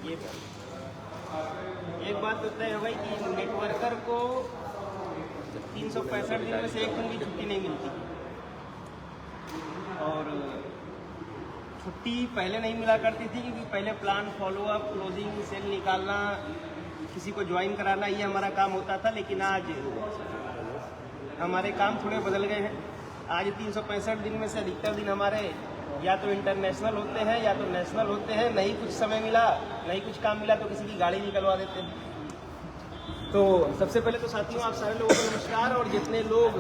एक बात तो तय हो गई कि नेटवर्कर को 365 दिन में से एक दिन भी छुट्टी नहीं मिलती। और छुट्टी पहले नहीं मिला करती थी क्योंकि पहले प्लान, फॉलोअप, क्लोजिंग, सेल निकालना, किसी को ज्वाइन कराना, ये हमारा काम होता था। लेकिन आज हमारे काम थोड़े बदल गए हैं। आज 365 दिन में से अधिकतर दिन हमारे या तो इंटरनेशनल होते हैं या तो नेशनल होते हैं। नहीं कुछ समय मिला, नहीं कुछ काम मिला तो किसी की गाड़ी निकलवा देते हैं। तो सबसे पहले तो साथियों आप सारे लोगों को नमस्कार, और जितने लोग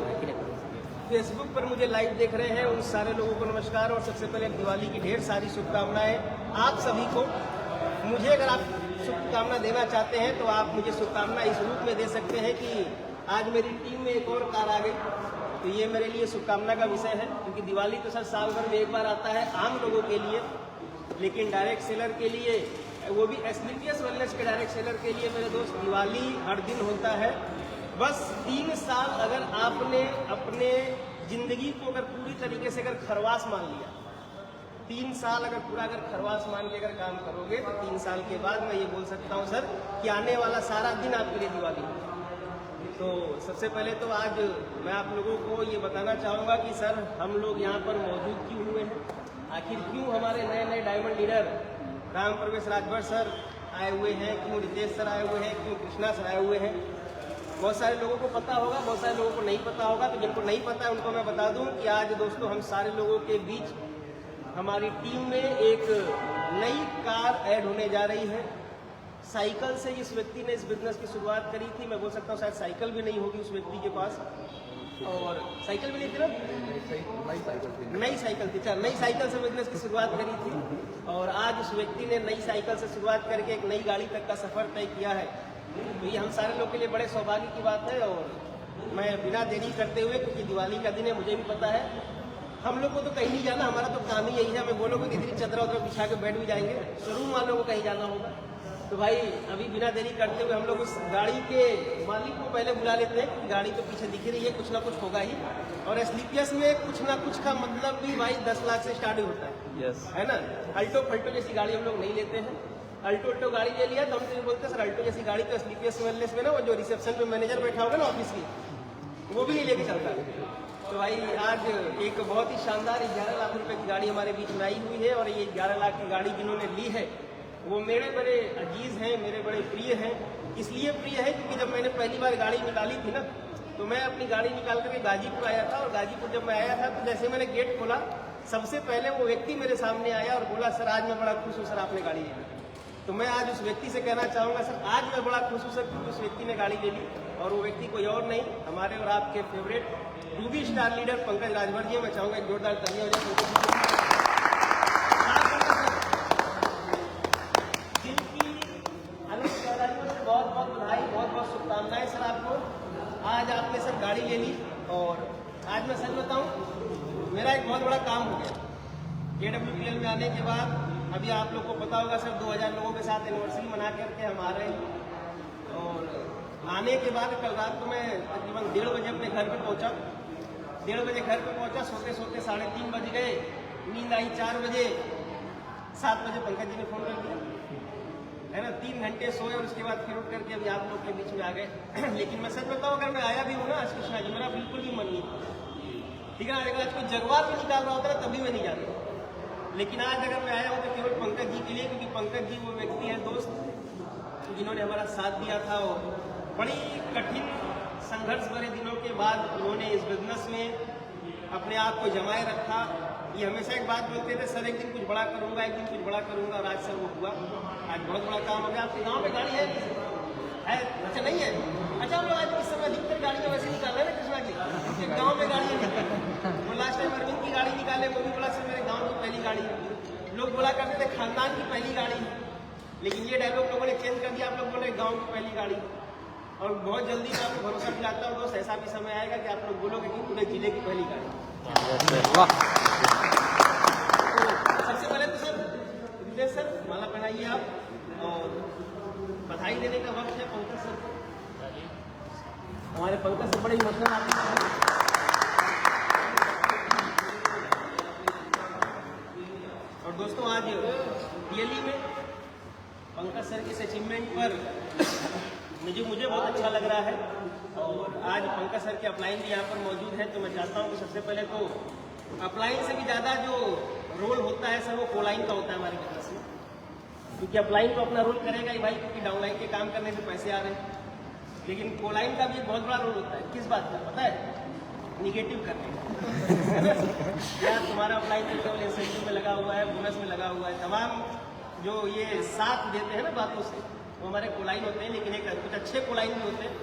फेसबुक पर मुझे लाइव देख रहे हैं उन सारे लोगों को नमस्कार। और सबसे पहले दिवाली की ढेर सारी शुभकामनाएं आप सभी को। मुझे अगर आप शुभकामना देना चाहते हैं तो आप मुझे शुभकामना इस रूप में दे सकते हैं कि आज मेरी टीम में एक और कार आ गई, तो ये मेरे लिए शुभकामना का विषय है। क्योंकि दिवाली तो सर साल भर में एक बार आता है आम लोगों के लिए, लेकिन डायरेक्ट सेलर के लिए, वो भी एसलीपियस वेलनेस के डायरेक्ट सेलर के लिए मेरे दोस्त दिवाली हर दिन होता है। बस 3 साल अगर आपने अपने जिंदगी को अगर पूरी तरीके से अगर खरवास मान लिया, 3 साल अगर पूरा अगर खरवास मान के अगर काम करोगे तो 3 साल के बाद मैं ये बोल सकता हूँ सर कि आने वाला सारा दिन आपके लिए दिवाली है। तो सबसे पहले तो आज मैं आप लोगों को ये बताना चाहूँगा कि सर हम लोग यहाँ पर मौजूद क्यों हुए हैं, आखिर क्यों हमारे नए नए डायमंड लीडर राम प्रवेश राजभर सर आए हुए हैं, क्यों रितेश सर आए हुए हैं, क्यों कृष्णा सर आए हुए हैं। बहुत सारे लोगों को पता होगा, बहुत सारे लोगों को नहीं पता होगा। तो जिनको नहीं पता है उनको मैं बता दूं कि आज दोस्तों हम सारे लोगों के बीच हमारी टीम में एक नई कार ऐड होने जा रही है। साइकिल से इस व्यक्ति ने इस बिजनेस की शुरुआत करी थी। मैं बोल सकता हूँ शायद साइकिल भी नहीं होगी उस व्यक्ति के पास, और साइकिल भी नहीं थी ना, नई साइकिल थी। नई साइकिल से बिजनेस की शुरुआत करी थी, और आज उस व्यक्ति ने नई साइकिल से शुरुआत करके एक नई गाड़ी तक का सफर तय किया है। तो ये हम सारे लोग के लिए बड़े सौभाग्य की बात है। और मैं बिना देरी करते हुए, क्योंकि दिवाली का दिन है, मुझे भी पता है हम लोग को तो कहीं नहीं जाना, हमारा तो काम ही यही है। हमें बोलोगे कि इतनी चदरा उधर बिछा के बैठ भी जाएंगे, शोरूम वालों को कहीं जाना होगा। तो भाई अभी बिना देरी करते हुए हम लोग उस गाड़ी के मालिक को पहले बुला लेते हैं, क्योंकि गाड़ी तो पीछे दिख रही है, कुछ ना कुछ होगा ही। और एसलीपियस में कुछ ना कुछ का मतलब भी भाई 10 लाख से स्टार्ट होता है। yes. है ना। अल्टो फल्टो जैसी गाड़ी हम लोग नहीं लेते हैं। अल्टो गाड़ी ले लिया तो हम तो बोलते हैं सर अल्टो जैसी गाड़ी तो एसलीपियस वेलनेस में ना, वो जो रिसेप्शन पे मैनेजर बैठा होगा ना ऑफिस की, वो भी नहीं लेके चलता। तो भाई आज एक बहुत ही शानदार 11 लाख रुपए की गाड़ी हमारे बीच में आई हुई है। और ये 11 लाख की गाड़ी जिन्होंने ली है वो मेरे बड़े अजीज हैं, मेरे बड़े प्रिय हैं। इसलिए प्रिय है क्योंकि जब मैंने पहली बार गाड़ी निकाली थी ना, तो मैं अपनी गाड़ी निकाल करके गाजीपुर आया था। और गाजीपुर जब मैं आया था तो जैसे मैंने गेट खोला, सबसे पहले वो व्यक्ति मेरे सामने आया और बोला सर आज मैं बड़ा खुश हूँ सर आपने गाड़ी ले ली। तो मैं आज उस व्यक्ति से कहना चाहूँगा सर आज मैं बड़ा खुश हूँ सर क्योंकि उस व्यक्ति ने गाड़ी ले ली। और वो व्यक्ति कोई और नहीं, हमारे और आपके favourite 2B star leader Pankaj Rajbhar ji. मैं चाहूँगा एक जोरदार तालियां हो जाए। बहुत बहुत बधाई, बहुत बहुत शुभकामनाएं सर आपको। आज आपने सर गाड़ी ले ली। और आज मैं सच बताऊं, मेरा एक बहुत बड़ा काम हो गया KWPL में आने के बाद। अभी आप लोग को पता होगा सर 2000 लोगों के साथ एनिवर्सरी मना करके हम आ रहे हैं। और आने के बाद कल रात को मैं तकरीबन 1:30 बजे अपने घर पे पहुंचा। 1:30 बजे घर पे पहुंचा, सोते सोते 3:30 बज गए, नींद आई 4 बजे। 7 बजे पंकज जी ने फोन कर दिया, है ना। 3 घंटे सोए और उसके बाद फिर उठ करके अभी आप लोग के बीच में आ गए। लेकिन मैं सच बताऊं, अगर मैं आया भी हूँ ना आज कृष्णा जी, मेरा बिल्कुल भी मन नहीं, ठीक है ना। अगर आज कोई जगवार भी निकाल रहा होता ना तभी मैं नहीं जाता। लेकिन आज अगर मैं आया हूँ तो केवल पंकज जी के लिए, क्योंकि पंकज जी वो व्यक्ति है दोस्त जिन्होंने हमारा साथ दिया था। और बड़ी कठिन संघर्ष भरे दिनों के बाद उन्होंने इस बिजनेस में अपने आप को जमाए रखा। ये हमेशा एक बात बोलते थे सर एक दिन कुछ बड़ा करूंगा, एक दिन कुछ बड़ा करूंगा। और आज सर वो हुआ, आज बहुत बड़ा काम हो गया। आपके गांव में गाड़ी है? अच्छा नहीं है। अच्छा हम लोग आज इस समय अधिकतर गाड़ियाँ वैसे निकाल रहे हैं ना कृष्णा जी, गाँव में गाड़ियाँ निकाल। वो लास्ट टाइम अरविंद की गाड़ी निकाले, वो भी बोला सर मेरे गाँव की पहली गाड़ी है। लोग बोला करते थे खानदान की पहली गाड़ी है, लेकिन ये डायलॉग लोगों ने चेंज कर दिया। आप लोग बोल रहे गाँव की पहली गाड़ी। और बहुत जल्दी मैं आपको भरोसा दिलाता हूँ दोस्त, ऐसा भी समय आएगा कि आप लोग बोलोगे कि पूरे जिले की पहली गाड़ी। सबसे पहले तो सर विजय सर माला पहनाइए आप, और बधाई देने का वक्त है पंकज सर को। हमारे पंकज सर बड़े इमोशनल आदमी। और दोस्तों आज दिल्ली में पंकज सर के इस अचीवमेंट पर मुझे बहुत अच्छा लग रहा है। और आज पंकज सर के अपलाइन भी यहाँ पर मौजूद है, तो मैं चाहता हूँ कि सबसे पहले तो अपलाइन से भी ज़्यादा जो रोल होता है सर वो कोलाइन का होता है हमारे बिजनेस में, क्योंकि अपलाइन तो अपना रोल करेगा ही भाई, क्योंकि डाउनलाइन के काम करने से पैसे आ रहे हैं, लेकिन कोलाइन का भी एक बहुत बड़ा रोल होता है। किस बात का पता है? निगेटिव करने का। यार तुम्हारा अपलाइन तो केवल इंसेंटिव में लगा हुआ है, बोनस में लगा हुआ है, तमाम जो ये साथ देते हैं ना बातों से, वो हमारे कोलाइन होते हैं। लेकिन एक कुछ अच्छे कोलाइन भी होते हैं,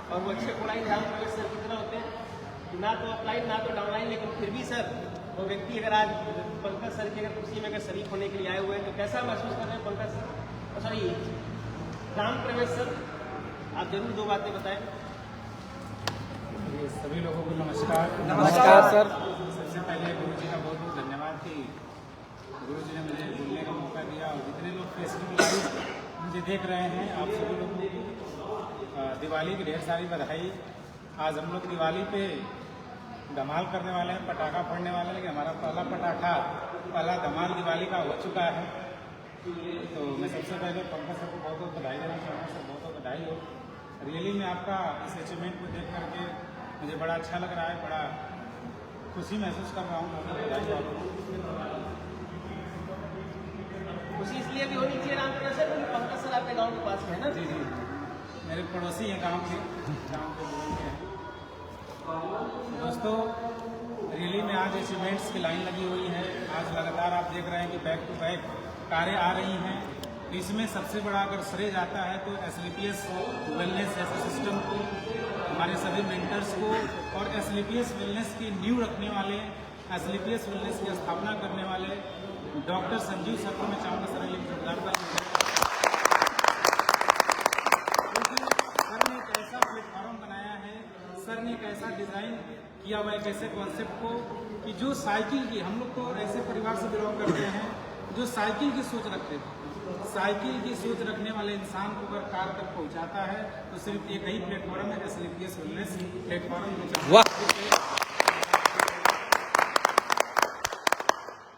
और वो अच्छे कोलाइन राम प्रवेश सर कितना होते हैं, ना तो अपलाइन ना तो डाउनलाइन, लेकिन फिर भी सर वो व्यक्ति अगर आज पंकज सर की अगर खुशी में अगर शरीक होने के लिए आए हुए हैं, तो कैसा महसूस कर रहे हैं पंकज सर? सॉरी, राम प्रवेश सर, आप जरूर दो बातें बताएं। सभी लोगों को नमस्कार। नमस्कार सर। सबसे पहले गुरु जी का बहुत बहुत धन्यवाद कि गुरु जी ने मुझे बोलने का मौका दिया, और जितने लोग फेसबुक लाइव मुझे देख रहे हैं, आप सभी लोगों को दिवाली की ढेर सारी बधाई। आज हम लोग दिवाली पे धमाल करने वाले हैं, पटाखा फोड़ने वाले हैं, लेकिन हमारा पहला धमाल दिवाली का हो चुका है। तो मैं सबसे पहले पंकज सर को बहुत बहुत बधाई देना चाहूँगा। सर बहुत बहुत बधाई हो। रियली में आपका इस अचीवमेंट को देख करके मुझे बड़ा अच्छा लग रहा है, बड़ा खुशी महसूस कर रहा हूँ। बधाई हो आपको। खुशी इसलिए भी होनी चाहिए राम प्रवेश सर, क्योंकि पंकज सर आपके गाँव के पास है ना? जी जी, मेरे पड़ोसी हैं गांव के बगल के हैं। दोस्तों, रियली में आज अचीवमेंट्स की लाइन लगी हुई है। आज लगातार आप देख रहे हैं कि बैक टू बैक कारें आ रही हैं। इसमें सबसे बड़ा अगर श्रेय जाता है तो SLPS वेलनेस जैसे सिस्टम को, हमारे सभी मेंटर्स को, और SLPS वेलनेस की नींव रखने वाले, SLPS वेलनेस की स्थापना करने वाले डॉक्टर संजीव सर को मैं चाहूँगा सर एक जोरदार ताली। सर ने एक ऐसा प्लेटफॉर्म बनाया है, सर ने एक ऐसा डिज़ाइन किया हुआ है, एक ऐसे कॉन्सेप्ट को कि जो साइकिल की, हम लोग तो ऐसे परिवार से बिलोंग करते हैं जो साइकिल की सोच रखते थे, साइकिल की सोच रखने वाले इंसान को अगर कार तक पहुंचाता है तो सिर्फ एक ही प्लेटफॉर्म है, SLPS वेलनेस प्लेटफॉर्म।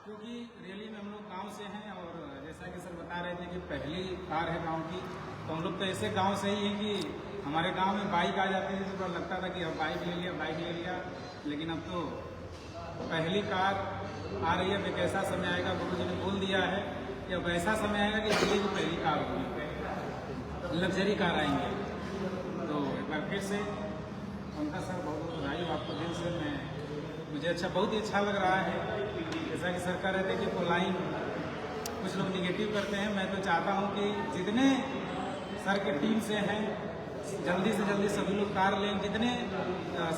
क्योंकि रियली में हम लोग गांव से हैं, और जैसा कि सर बता रहे थे कि पहली कार है गांव की, तो हम लोग तो ऐसे गांव से ही हैं कि हमारे गांव में बाइक आ जाती थी तो लगता था कि अब बाइक ले लिया, लेकिन अब तो पहली कार आ रही है। एक ऐसा समय आएगा, गुरु जी ने बोल दिया है कि अब ऐसा समय आएगा कि दिल्ली की पहली कार होगी, लग्जरी कार आएंगे। तो एक बार फिर से उनका सर बहुत बहुत बधाई आपको दिल से। मुझे बहुत ही अच्छा लग रहा है। जैसा कि सर कह रहे थे कि कोलाइन कुछ लोग निगेटिव करते हैं, मैं तो चाहता हूँ कि जितने सर के टीम से हैं जल्दी से जल्दी सभी लोग कार लें, जितने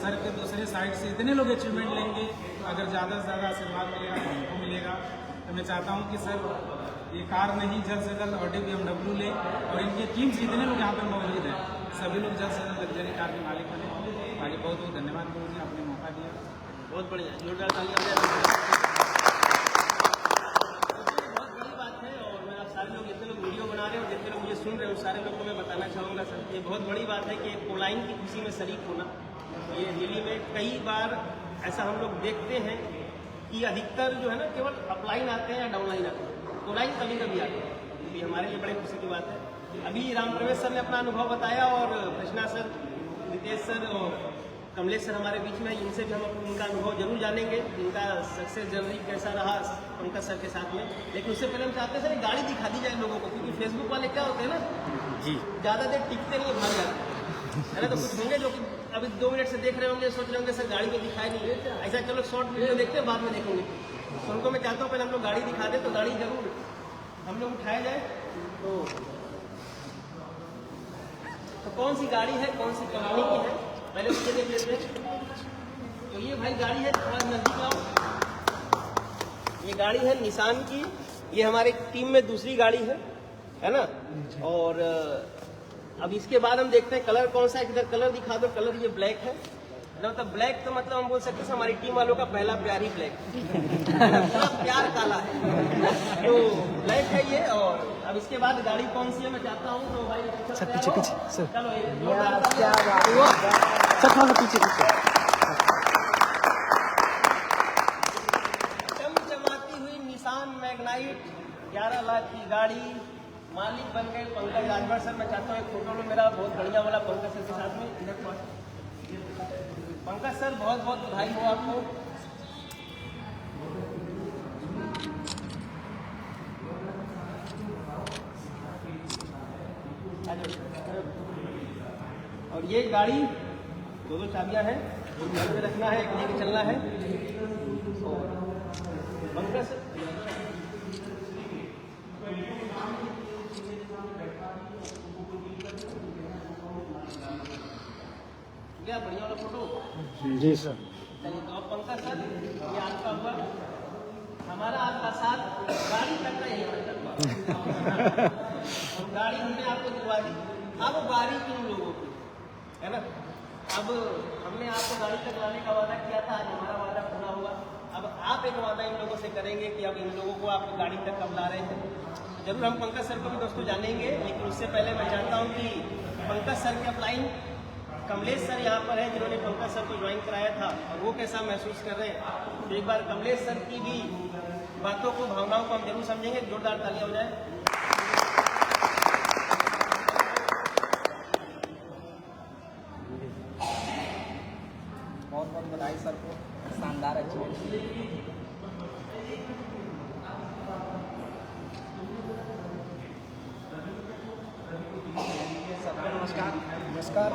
सर के दूसरे साइड से इतने लोग अचीवमेंट लेंगे, अगर ज़्यादा से ज़्यादा आशीर्वाद मिलेगा तो हमको मिलेगा। तो मैं चाहता हूँ कि सर ये कार नहीं, जल्द से जल्द ऑडी BMW ले, और इनकी टीम से जितने लोग यहाँ पर मौजूद हैं सभी लोग जल्द से जल्द लग्जरी कार के मालिक बने। बाकी बहुत बहुत धन्यवाद गुरु जी, आपने मौका दिया। बहुत बढ़िया, जोरदार तालियां। बहुत बड़ी बात है, और मैं आप सारे लोग जितने लोग वीडियो बना रहे हो, जितने लोग मुझे सुन रहे हो, सारे लोग को मैं बताना चाहूँगा सर, ये बहुत बड़ी बात है कि कोलाइन की खुशी में शरीक होना। ये दिल्ली में कई बार ऐसा हम लोग देखते हैं कि अधिकतर जो है ना केवल अपलाइन आते हैं या डाउनलाइन आते हैं, कोलाइन कभी कभी आते हैं। ये हमारे लिए बड़े खुशी की बात है। अभी राम प्रवेश सर ने अपना अनुभव बताया, और कृष्णा सर, नितेश सर और कमलेश सर हमारे बीच में, इनसे भी हम उनका अनुभव जरूर जानेंगे, इनका सक्सेस जर्नी कैसा रहा पंकज सर के साथ में। लेकिन उससे पहले हम चाहते हैं सर गाड़ी दिखा दी जाए लोगों को, क्योंकि फेसबुक वाले क्या होते हैं ना जी, ज़्यादा देर टिकते नहीं, भाग जाते है ना। तो कुछ होंगे जो कि अभी 2 मिनट से देख रहे होंगे, सोच रहे होंगे सर गाड़ी तो दिखाई नहीं है, ऐसा चलो शॉर्ट वीडियो देखते हैं बाद में देखेंगे। तो उनको मैं चाहता हूँ पहले हम लोग गाड़ी दिखा दें, तो गाड़ी जरूर हम लोग उठाया जाए। तो कौन सी गाड़ी है, कौन सी कंपनी की है, पहले उसके देख लेते हैं। तो ये भाई गाड़ी है, थोड़ा नजदीक आओ। ये गाड़ी है निसान की, ये हमारे टीम में दूसरी गाड़ी है ना। और अब इसके बाद हम देखते हैं कलर कौन सा है, किधर कलर दिखा दो। कलर ये ब्लैक है, मतलब ब्लैक तो मतलब हम बोल सकते हैं हमारी टीम वालों का पहला प्यार ही ब्लैक पूरा प्यार काला है, तो ब्लैक है ये। और अब इसके बाद गाड़ी कौन सी है मैं चाहता हूँ, तो भाई पीछे चलो चमचमाती हुई निसान मैग्नाइट 11 लाख की गाड़ी, मालिक बन गए पंकज राजभर सर। मैं चाहता हूँ एक फोटो लो मेरा बहुत बढ़िया वाला पंकज सर के साथ में। पंकज सर बहुत बहुत बधाई हो आपको। और ये गाड़ी दो चाबियां हैं, घर में रखना है, एक लेके चलना है। और पंकज क्या बढ़िया वाला फोटो। जी सर। चलिए तो अब पंकज सर ये आपका हुआ, हमारा आपका साथ गाड़ी तक का यही मतलब। और गाड़ी हमने आपको दिलवा दी, अब बारी की उन लोगों की है ना। अब हमने आपको गाड़ी तक लाने का वादा किया था, आज हमारा वादा पूरा हुआ। अब आप एक वादा इन लोगों से करेंगे कि अब इन लोगों को आप गाड़ी तक कब ला रहे हैं। जरूर हम पंकज सर को भी दोस्तों जानेंगे, लेकिन उससे पहले मैं चाहता हूँ कि पंकज सर के अपलाइन कमलेश सर यहाँ पर हैं, जिन्होंने पंकज सर को ज्वाइन कराया था, और वो कैसा महसूस कर रहे हैं। तो एक बार कमलेश सर की भी बातों को, भावनाओं को हम जरूर समझेंगे। जोरदार तालियां हो जाए। बहुत बहुत बधाई सर को, शानदार अचीवमेंट। सबको नमस्कार। नमस्कार।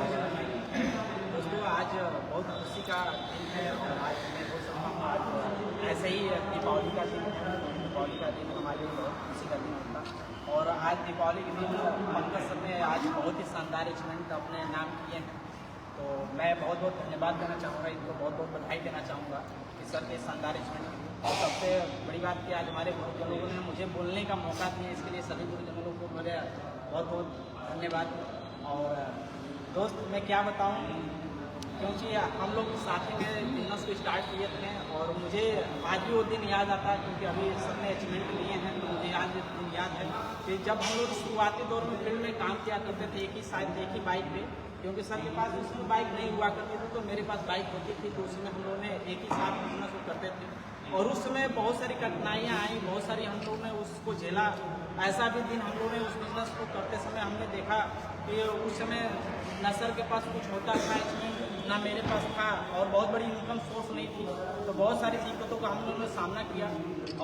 दोस्तों आज बहुत खुशी का दिन है, और आज मैं बोल सकता हूँ आज ऐसे ही दीपावली का दिन है। दीपावली का दिन हमारे लिए बहुत खुशी का दिन होता है, और आज दीपावली के दिन पंकज सर ने आज बहुत ही शानदार अचीवमेंट अपने नाम किए हैं। तो मैं बहुत बहुत धन्यवाद देना चाहूँगा, इनको बहुत बहुत बधाई देना चाहूँगा कि सर के शानदार अचीवमेंट। और सबसे बड़ी बात कि आज हमारे गुरुजनों ने मुझे बोलने का मौका दिया, इसके लिए सभी गुरुजनों को मेरे बहुत बहुत धन्यवाद। और दोस्त मैं क्या बताऊँ, क्योंकि हम लोग साथ ही में बिजनेस को स्टार्ट किए थे, और मुझे आज भी वो दिन याद आता है, क्योंकि अभी सबने अचीवमेंट लिए हैं तो मुझे आज दिन याद है कि जब हम लोग शुरुआती दौर में फील्ड में काम किया करते थे, एक ही शायद एक ही बाइक पे, क्योंकि सर के पास उसमें बाइक नहीं हुआ करती थी, तो मेरे पास बाइक होती थी, तो उसमें हम लोगों ने एक ही साथ बिजनेस को करते थे। और उस समय बहुत सारी कठिनाइयाँ आई, बहुत सारी हम लोगों ने उसको झेला। ऐसा भी दिन हम लोगों ने उस बिजनेस को करते समय हमने देखा कि उस समय न सर के पास कुछ होता था, ना मेरे पास था, और बहुत बड़ी इनकम सोर्स नहीं थी। तो बहुत सारी दिक्कतों का हम लोगों ने सामना किया,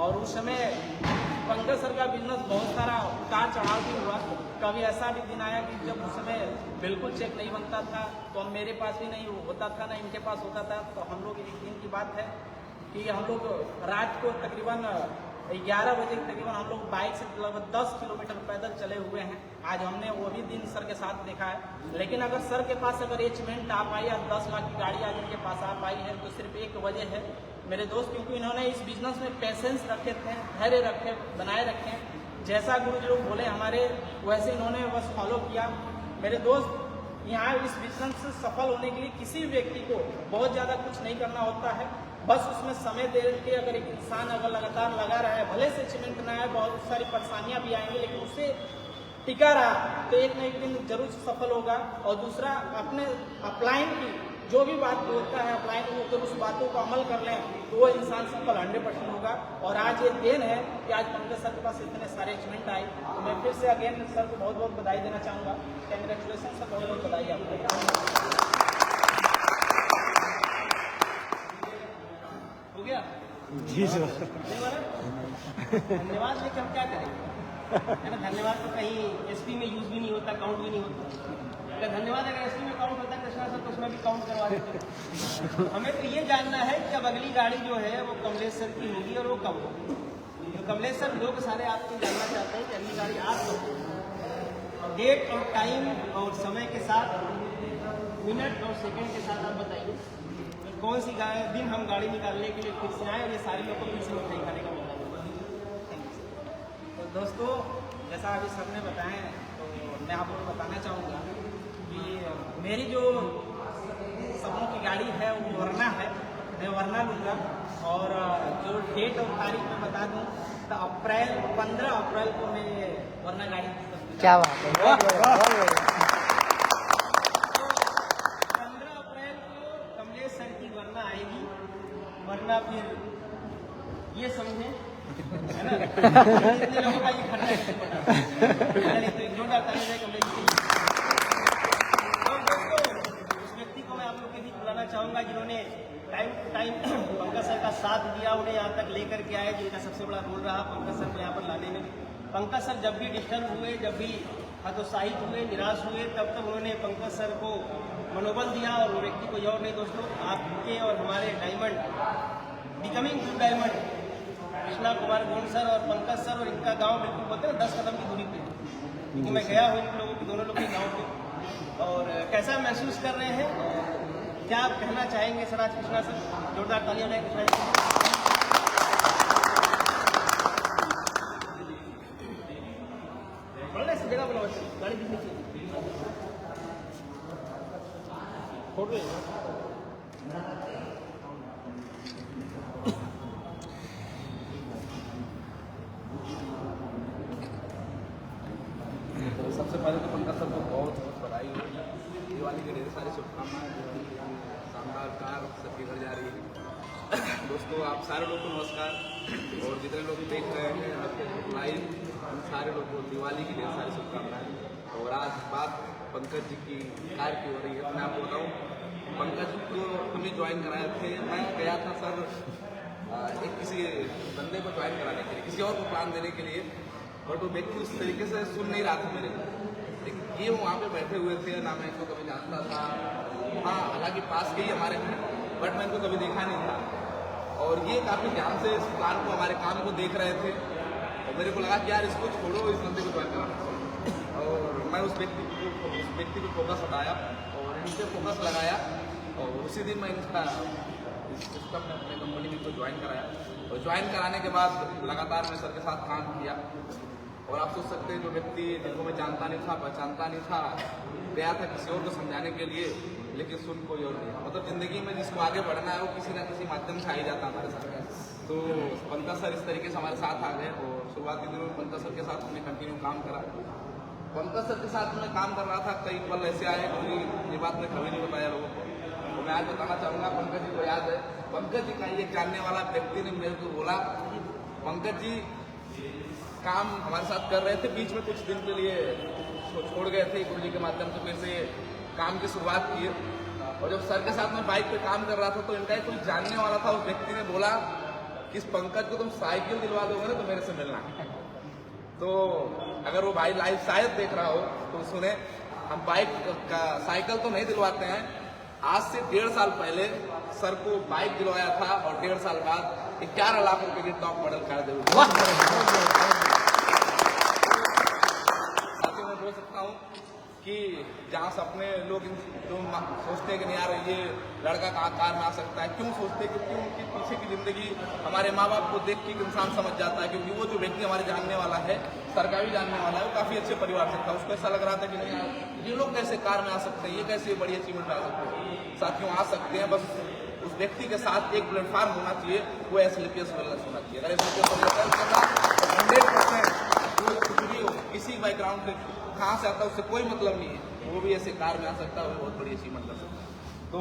और उस समय पंकज सर का बिजनेस बहुत सारा उतार चढ़ाव भी हुआ। कभी ऐसा भी दिन आया कि जब उस समय बिल्कुल चेक नहीं बनता था, तो मेरे पास भी नहीं होता था, ना इनके पास होता था। तो हम लोग एक दिन की बात है कि हम लोग रात को तकरीबन 11 बजे तकरीबन हम लोग बाइक से लगभग 10 किलोमीटर पैदल चले हुए हैं। आज हमने वो भी दिन सर के साथ देखा है। लेकिन अगर सर के पास अगर अचीवमेंट आ पाई, या 10 लाख की गाड़ी आज इनके पास आ पाई है, तो सिर्फ एक वजह है मेरे दोस्त, क्योंकि इन्होंने इस बिजनेस में पेशेंस रखे थे, धैर्य रखे, बनाए रखे। जैसा गुरु जी लोग बोले हमारे, वैसे इन्होंने बस फॉलो किया। मेरे दोस्त, यहाँ इस बिजनेस से सफल होने के लिए किसी व्यक्ति को बहुत ज़्यादा कुछ नहीं करना होता है, बस उसमें समय दे के अगर एक इंसान अगर लगातार लगा रहा है, भले से अचीवमेंट ना आए, बहुत सारी परेशानियाँ भी आएंगी, लेकिन उससे टिका रहा तो एक न एक दिन जरूर सफल होगा। और दूसरा, अपने अपलाइन की जो भी बात होता है, अपलाइन को अगर उस बातों को अमल कर लें तो वो इंसान सफल 100% होगा। और आज ये दिन है कि आज पंकज सर के पास इतने सारे अचीवमेंट आए, तो मैं फिर से अगेन सर को बहुत बहुत बधाई देना चाहूँगा। कंग्रेचुलेसन सर, बहुत बहुत बधाई आपको। हो गया जी सर। धन्यवाद लेकर हम क्या करेंगे, है ना। धन्यवाद तो कहीं एसपी में यूज भी नहीं होता, काउंट भी नहीं होता। अगर धन्यवाद अगर एसपी में काउंट होता कृष्णा सर, तो उसमें भी काउंट करवा देते। हमें तो ये जानना है कि अब अगली गाड़ी जो है वो कमलेश सर की होगी, और वो कब होगी। तो कमलेश सर लोग सारे आपसे जानना चाहते हैं कि अगली गाड़ी आप कब होगी। डेट और टाइम और समय के साथ, मिनट और सेकंड के साथ आप बताइए कौन सी दिन हम गाड़ी निकालने के लिए फिर से आए, और ये सारे लोग को फिर से मिठाई खाने का मौका मिला। तो दोस्तों, जैसा अभी सर ने बताया, तो मैं आपको बताना चाहूँगा कि मेरी जो सपनों की गाड़ी है वो वरना है, मैं वरना लूँगा। और जो डेट और तारीख मैं बता दूँ तो 15 अप्रैल को मैं वरना गाड़ी। क्या बात है, बहुत बढ़िया, बहुत बढ़िया। 15 अप्रैल को कमलेश सर की वरना आएगी, वरना फिर ये समझे, है ना, इतने लोगों का ये खर्चा पंकज सर जब भी डिस्टर्ब हुए, जब भी हतोत्साहित हुए, निराश हुए, तब तक उन्होंने पंकज सर को मनोबल दिया। और वो व्यक्ति कोई और नहीं दोस्तों, आपके और हमारे diamond becoming good diamond Krishna Kumar Gond sir और पंकज सर, और इनका गांव बिल्कुल बोलते हैं 10 कदम की दूरी पे, क्योंकि मैं गया हूँ इन लोगों के, दोनों लोग के गाँव पे। और कैसा महसूस कर रहे हैं, क्या आप कहना चाहेंगे सर आज कृष्णा सर? जोरदार तालियां लें कृष्णा जी। बोलना ऐसी जगह बोला बच्चे, गाड़ी दिखनी चाहिए। छोड़ दे। सबसे पहले तो पंकज सर को बहुत बहुत बधाई हो। दिवाली के ढेर सारी शुभकामनाएं। शानदार कार सबके घर जा रही है। दोस्तों आप सारे लोग को नमस्कार, और जितने लोग देख रहे हैं आपको लाइव, उन सारे लोग को दिवाली की ढेर सारी शुभकामनाएं। और आज बात पंकज जी की कार की हो रही है। मैं आपको बताऊँ, पंकज जी को हमें ज्वाइन कराए थे। मैं गया था सर एक किसी बंदे को ज्वाइन कराने के लिए, किसी और को प्लान देने के लिए, बट वो व्यक्ति उस तरीके से सुन नहीं रहा था मेरे को। ये वहाँ पे बैठे हुए थे, ना मैं इनको कभी जानता था। हाँ, हालांकि पास के ही हमारे हैं, बट मैं इनको कभी देखा नहीं था। और ये काफ़ी ध्यान से इस प्लान को, हमारे काम को देख रहे थे। और मेरे को लगा कि यार इसको छोड़ो, इस बंदे को ज्वाइन कराना। और मैं उस व्यक्ति को फोकस हटाया और इनसे फोकस लगाया। और उसी दिन मैं इनका सिस्टम में अपने कंपनी में ज्वाइन कराया। और ज्वाइन कराने के बाद लगातार मैं सर के साथ काम किया। और आप सोच सकते हैं, जो व्यक्ति जिनको मैं जानता नहीं था, पहचानता नहीं था, गया था किसी और को समझाने के लिए, लेकिन सुन कोई और नहीं। मतलब ज़िंदगी में जिसको आगे बढ़ना है वो किसी न किसी माध्यम से आ ही जाता हमारे साथ। तो पंकज सर इस तरीके से हमारे साथ आ गए। और शुरुआती दिनों में पंकज सर के साथ हमने कंटिन्यू काम करा। पंकज सर के साथ मैं काम कर रहा था, कई पल ऐसे आए क्योंकि ये बात मैं कभी नहीं बताया लोगों को। तो मैं आज बताना चाहूँगा, पंकज जी को याद है, पंकज जी का ये जानने वाला व्यक्ति ने मेरे को बोला, पंकज जी काम हमारे साथ कर रहे थे, बीच में कुछ दिन के लिए छोड़ गए थे, गुरु जी के माध्यम से फिर से काम की शुरुआत की। और जब सर के साथ मैं बाइक पे काम कर रहा था, तो इनका कोई जानने वाला था, उस व्यक्ति ने बोला कि इस पंकज को तुम साइकिल दिलवा दोगे ना तो मेरे से मिलना। तो अगर वो भाई लाइव शायद देख रहा हो तो सुने, हम बाइक का साइकिल तो नहीं दिलवाते हैं। आज से 1.5 साल पहले सर को बाइक दिलवाया था, और 1.5 साल बाद 11 लाख रुपए की टॉप मॉडल कार दे। साथ ही मैं बोल सकता हूँ कि जहाँ सपने लोग जो सोचते हैं कि नहीं यार ये लड़का कहाँ कार में आ सकता है, क्यों सोचते हैं? क्योंकि उनके पीछे की जिंदगी हमारे माँ बाप को देख के इंसान समझ जाता है। क्योंकि वो जो व्यक्ति हमारे जानने वाला है, सर का भी जानने वाला है, वो काफ़ी अच्छे परिवार से था। उसको ऐसा लग रहा था कि नहीं यार ये लोग कैसे कार में आ सकते हैं, ये कैसे बड़ी अचीवमेंट आ सकते हैं। साथियों आ सकते हैं, बस उस व्यक्ति के साथ एक प्लेटफॉर्म होना चाहिए, वो एसएलपीएस वेलनेस होना चाहिए। अगर एसएलपीएस 100% कुछ भी हो, किसी बैकग्राउंड से कहाँ से आता है उससे कोई मतलब नहीं है, वो भी ऐसे कार में आ सकता है, वो बहुत बड़ी अचीवमेंट कर सकता है। तो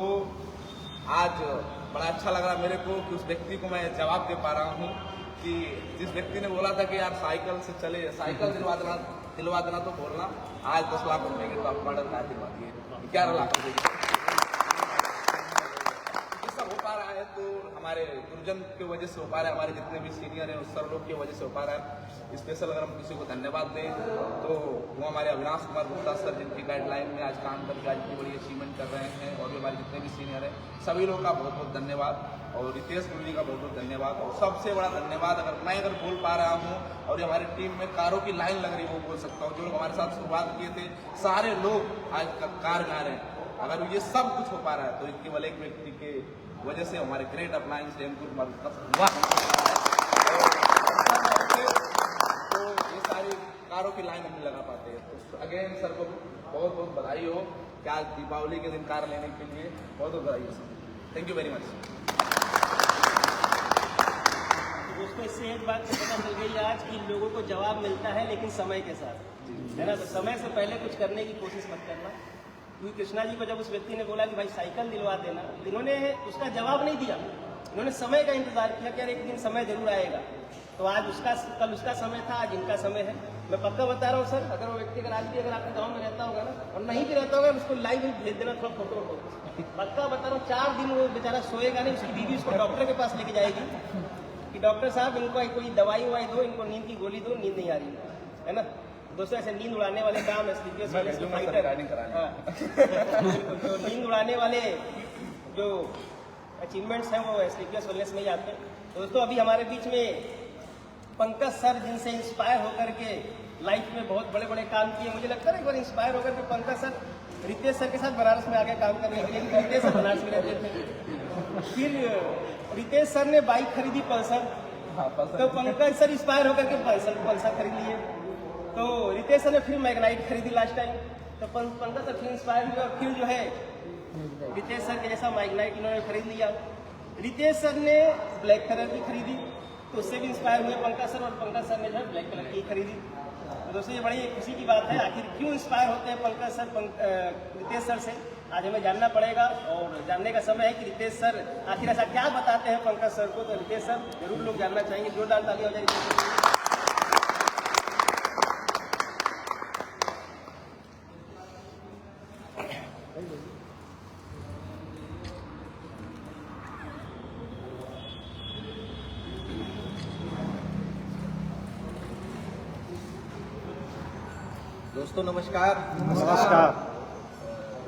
आज बड़ा अच्छा लग रहा मेरे को कि उस व्यक्ति को मैं जवाब दे पा रहा हूँ कि जिस व्यक्ति ने बोला था कि यार साइकिल से चले, साइकिल दिलवा देना तो बोलना, आज 10 लाख रुपए की टॉप मॉडल कार दिलवा दिए, 11 लाख रुपए की। सब हो पा रहा है तो हमारे गुरुजन की वजह से हो पा रहा है, हमारे जितने भी सीनियर हैं उस सर लोग की वजह से हो पा रहा है। स्पेशल अगर हम किसी को धन्यवाद दें तो वो हमारे अविनाश कुमार गुप्ता सर, जिनकी गाइडलाइन में आज काम करके आज इतनी बड़ी अचीवमेंट कर रहे हैं। और भी हमारे जितने भी सीनियर हैं, सभी लोगों का बहुत बहुत धन्यवाद। और रितेश गुरु जी का बहुत बहुत धन्यवाद। और सबसे बड़ा धन्यवाद अगर बोल पा रहा हूँ, और हमारी टीम में कारों की लाइन लग रही है, वो बोल सकता हूँ। जो लोग हमारे साथ शुरुआत किए थे, सारे लोग आज कार गा रहे हैं। अगर ये सब कुछ हो पा रहा है तो केवल एक व्यक्ति के वजह से, हमारे ग्रेट अपलायंस तो ये सारी कारों की लाइन हम लगा पाते हैं। तो अगेन सर को बहुत बहुत बधाई हो कि आज दीपावली के दिन कार लेने के लिए बहुत बहुत बधाई हो sir. Thank you very much. दोस्तों इससे एक बात तो पता चल गई आज कि लोगों को जवाब मिलता है, लेकिन समय के साथ, है ना। तो समय से पहले कुछ करने की कोशिश मत करना। क्योंकि कृष्णा जी को जब उस व्यक्ति ने बोला कि भाई साइकिल दिलवा देना, इन्होंने उसका जवाब नहीं दिया, इन्होंने समय का इंतजार किया कि यार एक दिन समय जरूर आएगा। तो आज कल उसका समय था, आज इनका समय है। मैं पक्का बता रहा हूँ सर, अगर वो व्यक्ति आज भी अगर आपके गाँव में रहता होगा ना, और नहीं भी रहता होगा, उसको लाइव ही भेज देना थोड़ा फोटो। पक्का बता रहा हूँ, 4 दिन वो बेचारा सोएगा नहीं। उसकी बीवी उसको डॉक्टर के पास लेके जाएगी कि डॉक्टर साहब इनको कोई दवाई ववाई दो, इनको नींद की गोली दो, नींद नहीं आ रही है। है ना। दोस्तों ऐसे नींद उड़ाने वाले काम स्लीपियस वेलनेस में फाइटर तो नींद उड़ाने वाले जो अचीवमेंट्स हैं वो स्लीपियस वेलनेस में ही आते हैं। तो दोस्तों अभी हमारे बीच में पंकज सर जिनसे इंस्पायर होकर के लाइफ में बहुत बड़े बड़े काम किए, मुझे लगता है एक बार इंस्पायर होकर के पंकज सर रितेश सर के साथ बनारस में आके काम करने लगे। रितेश सर बनारस में रहते थे, फिर रितेश सर ने बाइक खरीदी पल्सर, तो पंकज सर इंस्पायर होकर के पल्सर खरीद लिए। तो रितेश सर ने फिर मैग्नाइट खरीदी लास्ट टाइम, तो पंकज सर फिर इंस्पायर हुए और फिर जो है रितेश सर के जैसा मैग्नाइट इन्होंने खरीद लिया। रितेश सर ने ब्लैक कलर की खरीदी, तो उससे भी इंस्पायर हुए पंकज सर, और पंकज सर ने जो है ब्लैक कलर की खरीदी। तो दोस्तों ये बड़ी खुशी की बात है, आखिर क्यों इंस्पायर होते हैं पंकज सर रितेश सर से, आज हमें जानना पड़ेगा। और जानने का समय है कि रितेश सर आखिर ऐसा क्या बताते हैं पंकज सर को। तो रितेश सर जरूर लोग जानना चाहेंगे, जोरदार ताली हो जाएगी। दोस्तों नमस्कार। नमस्कार।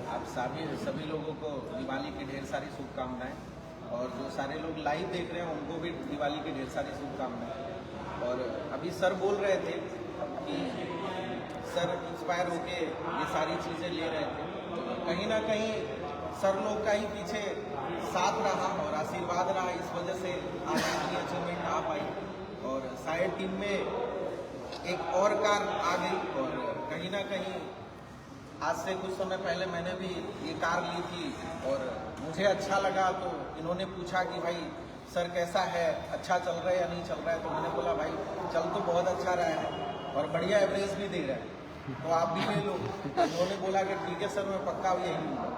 आप सभी लोगों को दिवाली की ढेर सारी शुभकामनाएं, और जो सारे लोग लाइव देख रहे हैं उनको भी दिवाली की ढेर सारी शुभकामनाएं। और अभी सर बोल रहे थे कि सर इंस्पायर होके ये सारी चीज़ें ले रहे थे, कहीं ना कहीं सर लोग का ही पीछे साथ रहा और आशीर्वाद रहा, इस वजह से आज इतनी अचीवमेंट आ पाई। और शायद टीम में एक और कार आ गई, और कहीं ना कहीं आज से कुछ समय पहले मैंने भी ये कार ली थी और मुझे अच्छा लगा, तो इन्होंने पूछा कि भाई सर कैसा है, अच्छा चल रहा है या नहीं चल रहा है। तो मैंने बोला भाई चल तो बहुत अच्छा रहा है और बढ़िया एवरेज भी दे रहा है, तो आप भी ले लो। इन्होंने बोला कि ठीक है सर मैं पक्का यही लूँगा।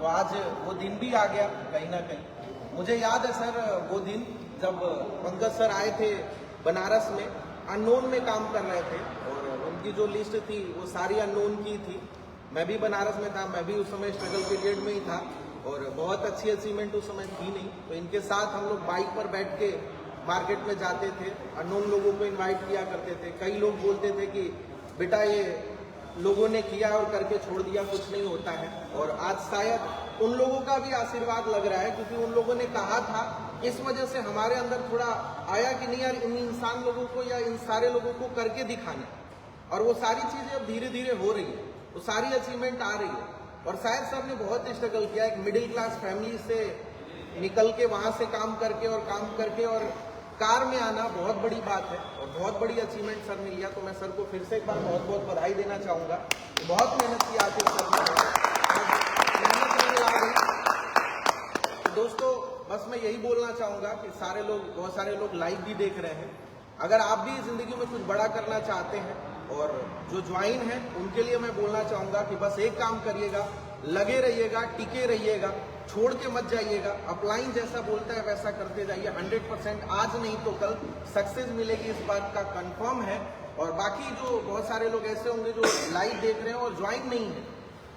तो आज वो दिन भी आ गया कहीं ना कहीं। मुझे याद है सर वो दिन जब पंकज सर आए थे बनारस में, अननोन में काम कर रहे थे, और उनकी जो लिस्ट थी वो सारी अननोन की थी। मैं भी बनारस में था, मैं भी उस समय स्ट्रगल पीरियड में ही था, और बहुत अच्छी अचीवमेंट उस समय थी नहीं। तो इनके साथ हम लोग बाइक पर बैठ के मार्केट में जाते थे, अननोन लोगों को इनवाइट किया करते थे। कई लोग बोलते थे कि बेटा ये लोगों ने किया और करके छोड़ दिया, कुछ नहीं होता है। और आज शायद उन लोगों का भी आशीर्वाद लग रहा है, क्योंकि उन लोगों ने कहा था, इस वजह से हमारे अंदर थोड़ा आया कि नहीं यार इन इंसान लोगों को या इन सारे लोगों को करके दिखाना। और वो सारी चीजें अब धीरे धीरे हो रही है, वो सारी अचीवमेंट आ रही है। और शायद सर ने बहुत स्ट्रगल किया, एक मिडिल क्लास फैमिली से निकल के वहां से काम करके और कार में आना बहुत बड़ी बात है, और बहुत बड़ी अचीवमेंट सर ने लिया। तो मैं सर को फिर से एक बार बहुत बहुत बधाई देना चाहूँगा। बहुत मेहनत की आखिर सर ने, दोस्तों बस मैं यही बोलना चाहूँगा कि बहुत सारे लोग लाइव भी देख रहे हैं। अगर आप भी जिंदगी में कुछ बड़ा करना चाहते हैं, और जो ज्वाइन है उनके लिए मैं बोलना चाहूँगा कि बस एक काम करिएगा, लगे रहिएगा, टिके रहिएगा, छोड़ के मत जाइएगा। अपलाइन जैसा बोलता है वैसा करते जाइए। 100% आज नहीं तो कल सक्सेस मिलेगी, इस बात का कंफर्म है। और बाकी जो बहुत सारे लोग ऐसे होंगे जो लाइव देख रहे हैं और ज्वाइन नहीं है,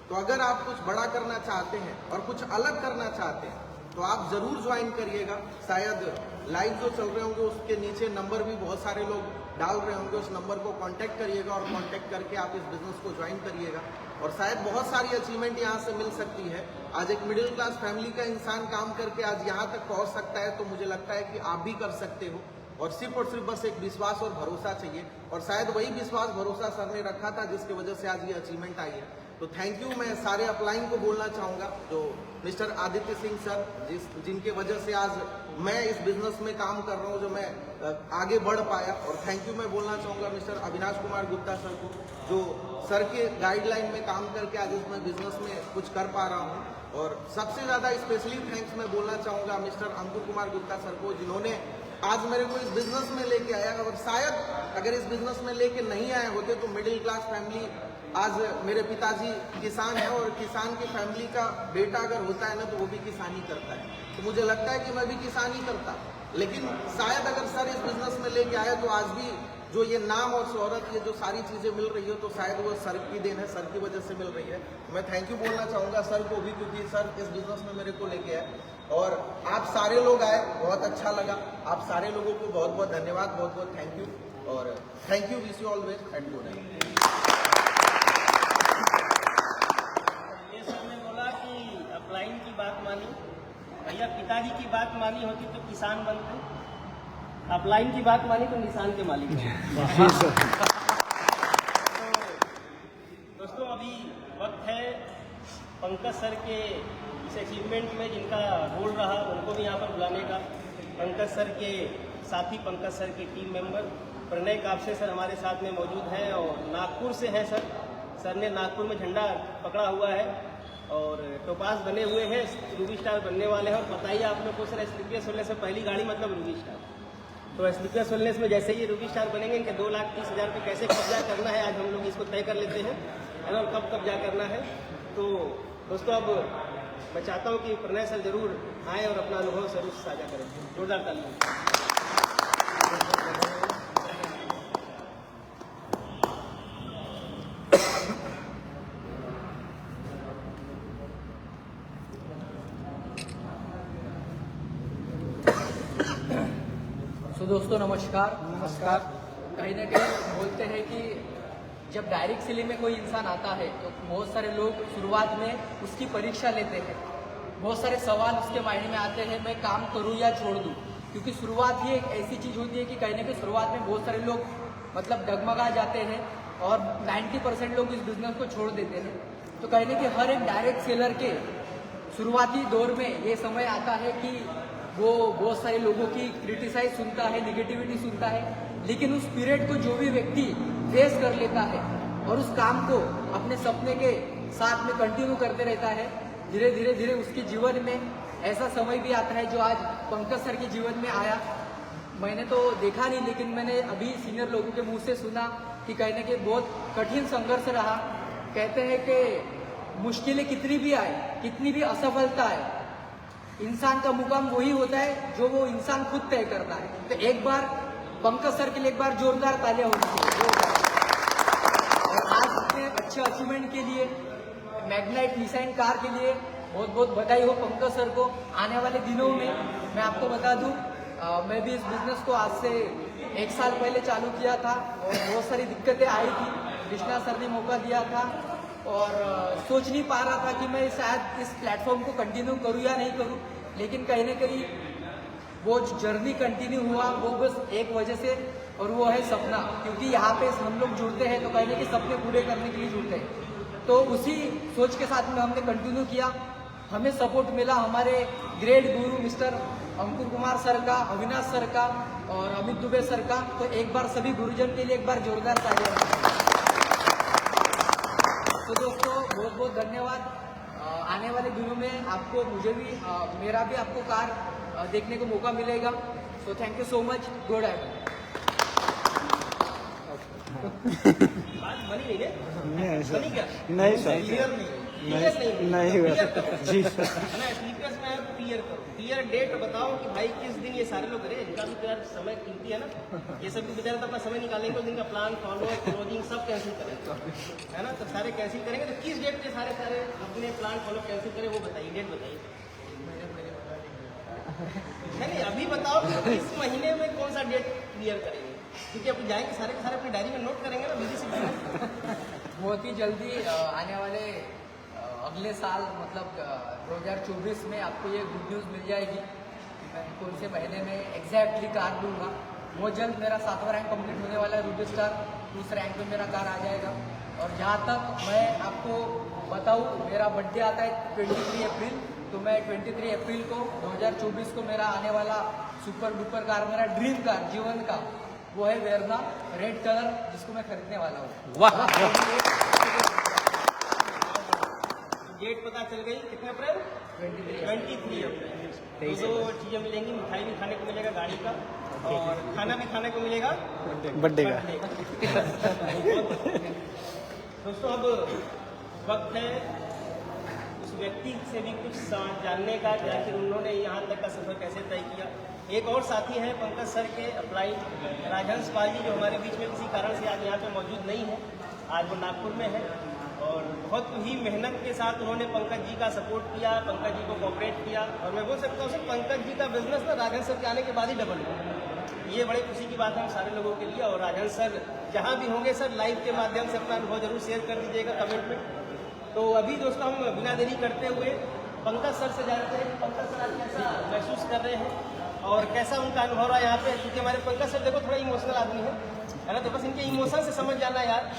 तो अगर आप कुछ बड़ा करना चाहते हैं और कुछ अलग करना चाहते हैं तो आप जरूर ज्वाइन करिएगा। शायद लाइव जो चल रहे होंगे उसके नीचे नंबर भी बहुत सारे लोग डाल रहे होंगे, उस नंबर को कांटेक्ट करिएगा और कांटेक्ट करके आप इस बिजनेस को ज्वाइन करिएगा। और शायद बहुत सारी अचीवमेंट यहाँ से मिल सकती है। आज एक मिडिल क्लास फैमिली का इंसान काम करके आज यहाँ तक पहुँच सकता है, तो मुझे लगता है कि आप भी कर सकते हो। और सिर्फ बस एक विश्वास और भरोसा चाहिए, और शायद वही विश्वास भरोसा सर ने रखा था जिसकी वजह से आज ये अचीवमेंट आई है। तो थैंक यू। मैं सारे अपलाइन को बोलना चाहूँगा, जो मिस्टर आदित्य सिंह सर जिनके वजह से आज मैं इस बिजनेस में काम कर रहा हूँ, जो मैं आगे बढ़ पाया। और थैंक यू मैं बोलना चाहूँगा मिस्टर अविनाश कुमार गुप्ता सर को, जो सर के गाइडलाइन में काम करके आज इस मैं बिजनेस में कुछ कर पा रहा हूँ। और सबसे ज़्यादा स्पेशली थैंक्स मैं बोलना चाहूँगा मिस्टर अंकुर कुमार गुप्ता सर को, जिन्होंने आज मेरे को इस बिजनेस में लेके आया। और शायद अगर इस बिजनेस में लेके नहीं आए होते तो मिडिल क्लास फैमिली, आज मेरे पिताजी किसान है और किसान की फैमिली का बेटा अगर होता है ना तो वो भी किसानी करता है। तो मुझे लगता है कि मैं भी किसानी करता, लेकिन शायद अगर सर इस बिजनेस में लेके आए तो आज भी जो ये नाम और शोहरत, ये जो सारी चीज़ें मिल रही हो, तो शायद वो सर की देन है, सर की वजह से मिल रही है। मैं थैंक यू बोलना चाहूँगा सर को भी, क्योंकि सर इस बिजनेस में मेरे को लेके आए। और आप सारे लोग आए, बहुत अच्छा लगा। आप सारे लोगों को बहुत बहुत धन्यवाद, बहुत बहुत थैंक यू। और thank you, wish you always and good night. ये सर ने बोला कि अपलाइन की बात मानी, भैया पिताजी की बात मानी होती तो किसान बनते, अपलाइन की बात मानी तो निशान के मालिक तो दोस्तों अभी वक्त है पंकज सर के इस अचीवमेंट में जिनका रोल रहा उनको भी यहाँ पर बुलाने का। पंकज सर के साथी, पंकज सर के team member Pranay Kapse sir हमारे साथ में मौजूद हैं और नागपुर से हैं सर। सर ने नागपुर में झंडा पकड़ा हुआ है और टोपास बने हुए हैं, रूबी स्टार बनने वाले हैं। और बताइए आप लोग को सर, स्लीपियस वेलनेस से पहली गाड़ी मतलब रूबी स्टार, तो स्लीपियस वेलनेस में जैसे ही रूबी स्टार बनेंगे इनके 2,30,000 पे कैसे कब्जा करना है आज हम लोग इसको तय कर लेते हैं, है ना, और कब कब्जा करना है। तो दोस्तों अब मैं चाहता हूँ कि प्रणय सर जरूर आए और अपना अनुभव जरूर साझा करें। जोरदार ताली। तो दोस्तों नमस्कार। कहीं ना कहीं बोलते हैं कि जब डायरेक्ट सिले में कोई इंसान आता है तो बहुत सारे लोग शुरुआत में उसकी परीक्षा लेते हैं, बहुत सारे सवाल उसके माइंड में आते हैं, मैं काम करूं या छोड़ दूं, क्योंकि शुरुआत ही एक ऐसी चीज़ होती है कि कहीं ना कहीं शुरुआत में बहुत सारे लोग मतलब डगमगा जाते हैं और 90% लोग इस बिजनेस को छोड़ देते हैं। तो कहीं ना कहीं हर एक डायरेक्ट सेलर के शुरुआती दौर में ये समय आता है कि वो बहुत सारे लोगों की क्रिटिसाइज सुनता है, निगेटिविटी सुनता है, लेकिन उस पीरियड को जो भी व्यक्ति फेस कर लेता है और उस काम को अपने सपने के साथ में कंटिन्यू करते रहता है, धीरे धीरे धीरे उसके जीवन में ऐसा समय भी आता है जो आज पंकज सर के जीवन में आया। मैंने तो देखा नहीं, लेकिन मैंने अभी सीनियर लोगों के मुंह से सुना कि कहने के बहुत कठिन संघर्ष रहा। कहते हैं कि मुश्किलें कितनी भी आए, कितनी भी असफलता आए, इंसान का मुकाम वही होता है जो वो इंसान खुद तय करता है। तो एक बार पंकज सर के लिए एक बार जोरदार तालियां होनी चाहिए। और आज इतने अच्छे अचीवमेंट के लिए, मैग्नाइट निशान कार के लिए बहुत बहुत बधाई हो पंकज सर को। आने वाले दिनों में मैं आपको बता दूं, मैं भी इस बिजनेस को आज से 1 साल पहले चालू किया था और बहुत सारी दिक्कतें आई थी। कृष्णा सर ने मौका दिया था और सोच नहीं पा रहा था कि मैं शायद इस प्लेटफॉर्म को कंटिन्यू करूं या नहीं करूं, लेकिन कहीं ना कहीं वो जर्नी कंटिन्यू हुआ वो बस एक वजह से, और वो है सपना। क्योंकि यहाँ पे हम लोग जुड़ते हैं तो कहीं ना कहीं सपने पूरे करने के लिए जुड़ते हैं। तो उसी सोच के साथ में हमने कंटिन्यू किया। हमें सपोर्ट मिला हमारे ग्रेट गुरु मिस्टर अंकुर कुमार सर का, अविनाश सर का और अमित दुबे सर का। तो एक बार सभी गुरुजन के लिए एक बार जोरदार तालियां। तो दोस्तों बहुत बहुत धन्यवाद। आने वाले दिनों में आपको, मुझे भी, मेरा भी आपको कार देखने को मौका मिलेगा। तो thank you so much. Good afternoon. बात बनी नहीं सर, बनी क्या? नहीं सर, क्लियर नहीं हुआ जी सर। है ना, स्लीपर्स में आप क्लियर करो, क्लियर डेट बताओ कि भाई किस दिन ये सारे लोग करें। इनका भी तो यार समय कीमती है ना, ये सब भी बेचारे तो अपना समय निकालेंगे, उस दिन का प्लान, फॉलो, क्लोजिंग सब कैंसिल करेंगे, है ना। तो सारे कैंसिल करेंगे, तो किस डेट पे सारे अपने प्लान फॉलो कैंसिल करें वो बताइए, डेट बताइए। नहीं अभी बताओ कि इस महीने में कौन सा डेट क्लियर करेंगे, क्योंकि अब जाएंगे सारे के सारे अपनी डायरी में नोट करेंगे ना, बिजी से बहुत ही जल्दी आने वाले अगले साल मतलब 2024 में आपको ये गुड न्यूज़ मिल जाएगी कि मैं कौन से महीने में एग्जैक्टली कार दूंगा। बहुत जल्द मेरा 7वां रैंक कंप्लीट होने वाला है, रूबी स्टार 2 रैंक में मेरा कार आ जाएगा। और जहाँ तक मैं आपको बताऊँ, मेरा बर्थडे आता है 23 अप्रैल, तो मैं 23 अप्रैल को 2024 को मेरा आने वाला सुपर डुपर कार, मेरा ड्रीम कार जीवन का, वो है वेरना रेड कलर, जिसको मैं खरीदने वाला हूँ। वाह। डेट पता चल गई, कितने अप्रैल? 23 अप्रैल। दो चीजें मिलेंगी, मिठाई भी खाने को मिलेगा गाड़ी का, और खाना भी खाने को मिलेगा बर्थडे का। दोस्तों अब वक्त है उस व्यक्ति से भी कुछ जानने का कि आखिर उन्होंने यहाँ तक का सफर कैसे तय किया। एक और साथी हैं पंकज सर के अपलाइन, राजहंस पाल जी, जो हमारे बीच में किसी कारण से आज यहाँ पे मौजूद नहीं है। आज वो नागपुर में है और बहुत ही मेहनत के साथ उन्होंने पंकज जी का सपोर्ट किया, पंकज जी को कोऑपरेट किया। और मैं बोल सकता हूँ सर, पंकज जी का बिजनेस ना राजहंस सर के आने के बाद ही डबल हुआ। ये बड़े खुशी की बात है हम सारे लोगों के लिए। और राजन सर जहाँ भी होंगे सर लाइव के माध्यम से अपना अनुभव जरूर शेयर कर दीजिएगा कमेंट में। तो अभी दोस्तों हम बिना देरी करते हुए पंकज सर से जानते हैं। पंकज सर आज कैसा महसूस कर रहे हैं और कैसा उनका अनुभव रहा यहाँ पे, क्योंकि हमारे पंकज सर देखो थोड़ा इमोशनल आदमी है ना, तो बस इनके इमोशन से समझ जाना यार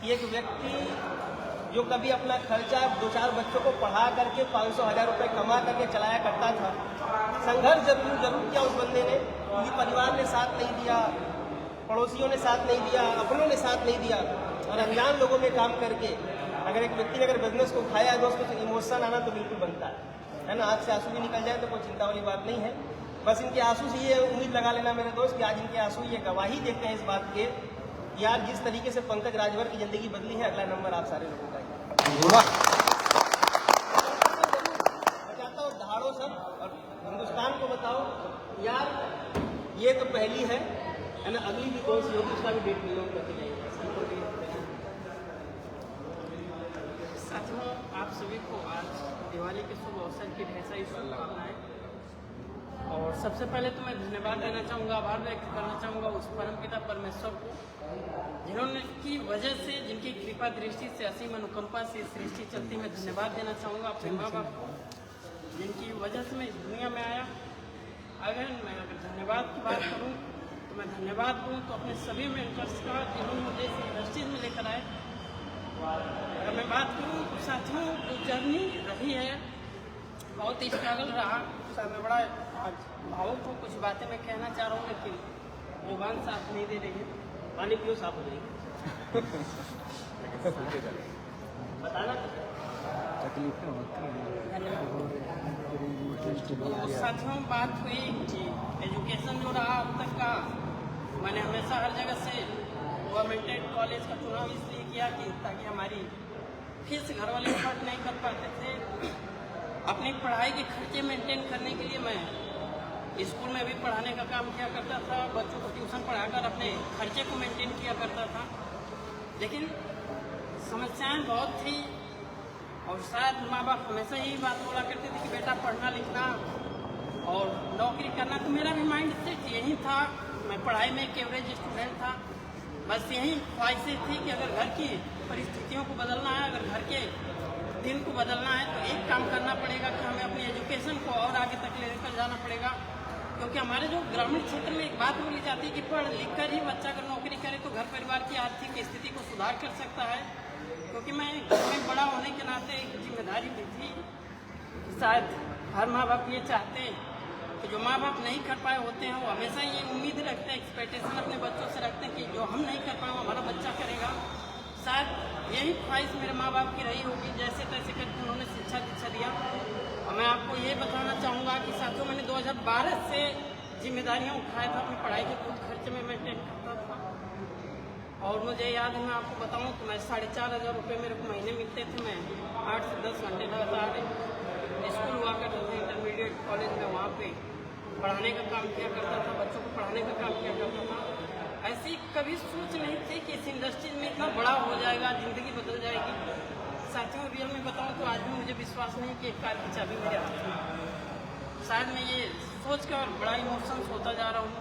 कि एक व्यक्ति जो कभी अपना खर्चा 2-4 बच्चों को पढ़ा करके 500-1000 रुपये कमा करके चलाया करता था, संघर्ष जरूर किया उस बंदे ने, क्योंकि परिवार ने साथ नहीं दिया, पड़ोसियों ने साथ नहीं दिया, अपनों ने साथ नहीं दिया, और अनजान लोगों में काम करके अगर एक व्यक्ति ने अगर बिजनेस को खाया है दोस्तों तो इमोशन आना तो बिल्कुल बनता है ना। आँख से आंसू भी निकल जाए तो कोई चिंता वाली बात नहीं है। बस इनके आंसू से ये उम्मीद लगा लेना मेरे दोस्त कि आज इनके आंसू ये गवाही देते हैं इस बात के कि यार जिस तरीके से पंकज राजभर की जिंदगी बदली है, अगला नंबर आप सारे लोगों का है। मैं चाहता हूँ दहाड़ो सर और हिंदुस्तान को बताओ यार ये तो पहली है ना, अगली भी कौन सी होगी उसका भी डेट मिलो करके जाएंगे। साथियों, आप सभी को आज दिवाली के शुभ अवसर की ढेर सारी शुभकामनाएं। और सबसे पहले तो मैं धन्यवाद देना चाहूँगा, आभार व्यक्त करना चाहूँगा उस परमपिता परमेश्वर को जिन्होंने की वजह से, जिनकी कृपा दृष्टि से, असीम अनुकंपा से सृष्टि चलती। मैं धन्यवाद देना चाहूँगा अपने माँ बाप को जिनकी वजह से मैं इस दुनिया में आया। अगर मैं धन्यवाद की बात करूँ तो मैं धन्यवाद दूँ तो अपने सभी मेंटर्स का जिन्होंने मुझे इस इंडस्ट्रीज में लेकर आए। अगर मैं बात करूँ तो साथियों जो जर्नी रही है बहुत ही स्ट्रगल रहा। मैं बड़ा भावुक हूँ, कुछ बातें मैं कहना चाह रहा हूँ लेकिन जुबान साथ नहीं दे रही है। पानी पियो साफ हो जाएगी। बताना तो साथियों बात हुई कि एजुकेशन जो रहा अब तक का, मैंने हमेशा हर जगह से गवर्नमेंट कॉलेज का चुनाव इसलिए किया कि ताकि हमारी फीस घर वाले अफोर्ड नहीं कर पाते थे। अपनी पढ़ाई के खर्चे मेंटेन करने के लिए मैं स्कूल में भी पढ़ाने का काम किया करता था, बच्चों को ट्यूशन पढ़ाकर अपने खर्चे को मेंटेन किया करता था। लेकिन समस्याएं बहुत थी और शायद माँ बाप हमेशा यही बात बोला करते थे कि बेटा पढ़ना लिखना और नौकरी करना। तो मेरा भी माइंड सेट यही था, मैं पढ़ाई में एक एवरेज स्टूडेंट था। बस यही ख्वाहिशें थी कि अगर घर की परिस्थितियों को बदलना है, अगर घर के दिन को बदलना है तो एक काम करना पड़ेगा कि हमें अपनी एजुकेशन को और आगे तक लेकर जाना पड़ेगा। क्योंकि हमारे जो ग्रामीण क्षेत्र में एक बात बोली जाती है कि पढ़ लिख कर ही बच्चा अगर नौकरी करे तो घर परिवार की आर्थिक स्थिति को सुधार कर सकता है। क्योंकि मैं घर में बड़ा होने के नाते एक जिम्मेदारी भी थी। शायद हर माँ बाप ये चाहते हैं कि जो माँ बाप नहीं कर पाए होते हैं वो हमेशा ये उम्मीद रखते हैं, एक्सपेक्टेशन अपने बच्चों से रखते हैं कि जो हम नहीं कर पाए वो हमारा बच्चा करेगा। शायद यही ख्वाहिश मेरे माँ बाप की रही होगी, जैसे तैसे करके उन्होंने शिक्षा दीक्षा दिया। और मैं आपको ये बताना चाहूँगा कि साथियों मैंने 2012 से जिम्मेदारियाँ उठाया था, अपनी पढ़ाई के खुद खर्चे में मेंटेन करता था। और मुझे याद है, मैं आपको बताऊँ तो मैं 4500 रुपये मेरे को महीने मिलते थे। मैं 8 से 10 घंटे लगातार स्कूल हुआ करते थे, इंटरमीडिएट कॉलेज में, वहाँ पे पढ़ाने का काम किया करता था, बच्चों को पढ़ाने का काम किया करता था। ऐसी कभी सोच नहीं थी कि इस इंडस्ट्री में इतना बड़ा हो जाएगा, ज़िंदगी बदल जाएगी। साथियों रियल में बताऊँ तो आज भी मुझे विश्वास नहीं कि एक कार की चाबी मेरे हाथ में। शायद मैं ये सोच कर बड़ा इमोशंस होता जा रहा हूँ।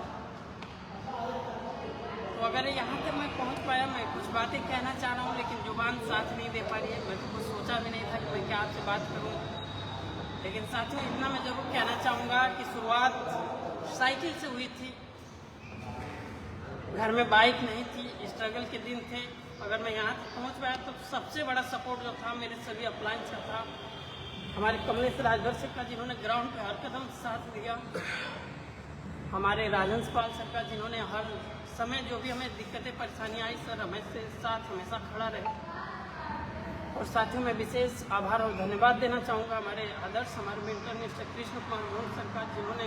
तो अगर यहाँ तक मैं पहुँच पाया, मैं कुछ बातें कहना चाह रहा हूँ लेकिन जुबान साथ नहीं दे पा रही है। मैं तो कुछ सोचा भी नहीं था कि मैं क्या आपसे बात करूँ। लेकिन साथियों इतना मैं जरूर कहना चाहूँगा कि शुरुआत साइकिल से हुई थी, घर में बाइक नहीं थी, स्ट्रगल के दिन थे। अगर मैं यहाँ तक पहुँच पाया तो सबसे बड़ा सपोर्ट जो था मेरे सभी अप्लायंस का था, हमारे कमलेश राजभर सर का जिन्होंने ग्राउंड पे हर कदम साथ दिया, हमारे राजहंस पाल सर का जिन्होंने हर समय जो भी हमें दिक्कतें परेशानियाँ आई सर हमें साथ हमेशा खड़ा रहे। और साथियों मैं विशेष आभार और धन्यवाद देना चाहूँगा हमारे आदर्श, हमारे mentor mister Krishna Kumar Mohan sir का, जिन्होंने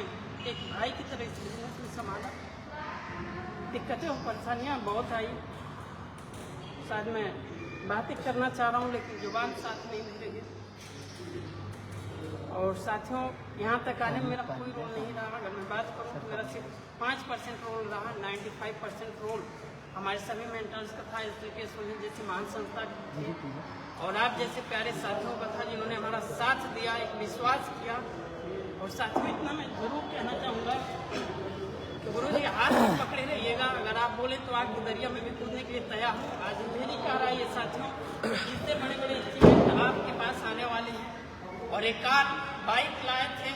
एक भाई की तरह इस बिजनेस में संभाला। दिक्कतें और परेशानियाँ बहुत आई, शायद मैं बातें करना चाह रहा हूँ लेकिन जुबान साथ नहीं दे रही। और साथियों यहाँ तक आने में मेरा कोई रोल नहीं रहा। अगर मैं बात करूँ तो मेरा सिर्फ 5% रोल रहा, 95% रोल हमारे सभी मेंटर्स का था, इसलिए सोनी जैसी महान संस्था की और आप जैसे प्यारे साथियों का था जिन्होंने हमारा साथ दिया, एक विश्वास किया। और साथ में इतना मैं जरूर कहना चाहूँगा तो गुरु जी हाथ में पकड़े रहिएगा, अगर आप बोले तो आपके दरिया में भी कूदने के लिए तैयार हूँ। आज मेरी कार आई है साथियों, जितने बड़े बड़े अचीवमेंट आपके पास आने वाले हैं। और एक कार बाइक लाए थे,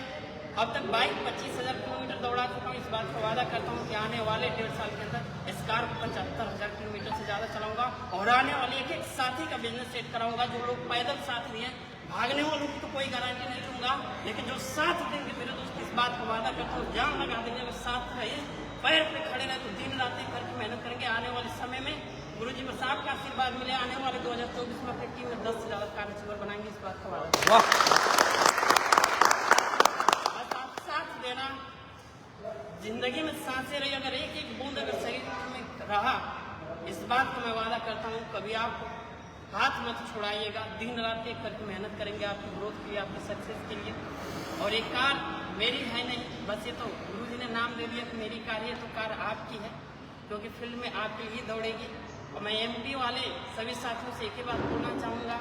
अब तक बाइक 25,000 किलोमीटर दौड़ा चुका हूँ। इस बात का वादा करता हूँ कि आने वाले 1.5 साल के अंदर इस कार को 75,000 किलोमीटर से ज़्यादा चलाऊंगा और आने वाले एक साथी का बिजनेस सेट कराऊंगा। जो लोग पैदल साथ दिए, भागने वालों की तो कोई गारंटी नहीं दूंगा, लेकिन जो साथ देंगे मेरे दोस्त, इस बात का वादा करता हूँ, जान लगा देंगे अगर साथ रहे, पैर पे खड़े रहे तो दिन रात एक करके मेहनत करेंगे। आने वाले समय में गुरुजी बस आपका आशीर्वाद मिले, आने वाले 2024 में अपनी टीम में 10 से ज़्यादा कार अचीवर बनाएंगे। इस बात का वादा बस आप साथ देना। जिंदगी में सांसें रही, अगर एक एक बूंद अगर शरीर में रहा, इस बात को मैं वादा करता हूँ कभी आप हाथ मत छुड़ाइएगा। दिन रात एक करके मेहनत करेंगे आपकी ग्रोथ के लिए, आपकी सक्सेस के लिए। और ये कार मेरी है नहीं, बस ये तो गुरुजी ने नाम दे दिया कि मेरी कार है, तो कार आपकी है, क्योंकि फील्ड में आपकी ही दौड़ेगी। और मैं एमपी वाले सभी साथियों से एक ही बात बोलना चाहूँगा,